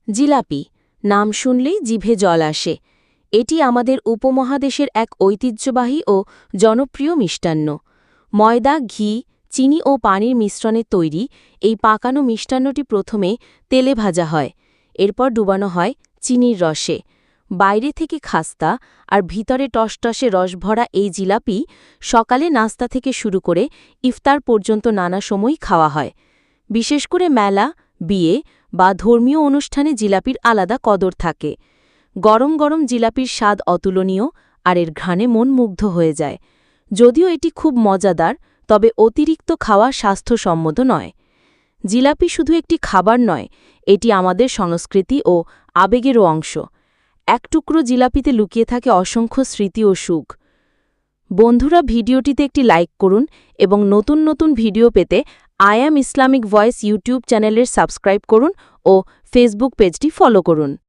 জিলাপি নাম শুনলেই জিভে জল আসে। এটি আমাদের উপমহাদেশের এক ঐতিহ্যবাহী ও জনপ্রিয় মিষ্টান্ন। ময়দা, ঘি, চিনি ও পানির মিশ্রণে তৈরি এই পাকানো মিষ্টান্নটি প্রথমে তেলে ভাজা হয়, এরপর ডুবানো হয় চিনির রসে। বাইরে থেকে খাস্তা আর ভিতরে টসটসে রসভরা এই জিলাপি সকালে নাস্তা থেকে শুরু করে ইফতার পর্যন্ত নানা সময় খাওয়া হয়। বিশেষ করে মেলা, বিয়ে বা ধর্মীয় অনুষ্ঠানে জিলাপির আলাদা কদর থাকে। গরম গরম জিলাপির স্বাদ অতুলনীয়, আর এর ঘ্রাণে মন মুগ্ধ হয়ে যায়। যদিও এটি খুব মজাদার, তবে অতিরিক্ত খাওয়া স্বাস্থ্যসম্মত নয়। জিলাপি শুধু একটি খাবার নয়, এটি আমাদের সংস্কৃতি ও আবেগেরও অংশ। এক টুকরো জিলাপিতে লুকিয়ে থাকে অসংখ্য স্মৃতি ও সুখ। বন্ধুরা, ভিডিওটিতে একটি লাইক করুন এবং নতুন নতুন ভিডিও পেতে I am Islamic voice YouTube চ্যানেলের সাবস্ক্রাইব করুন ও ফেসবুক পেজটি ফলো করুন।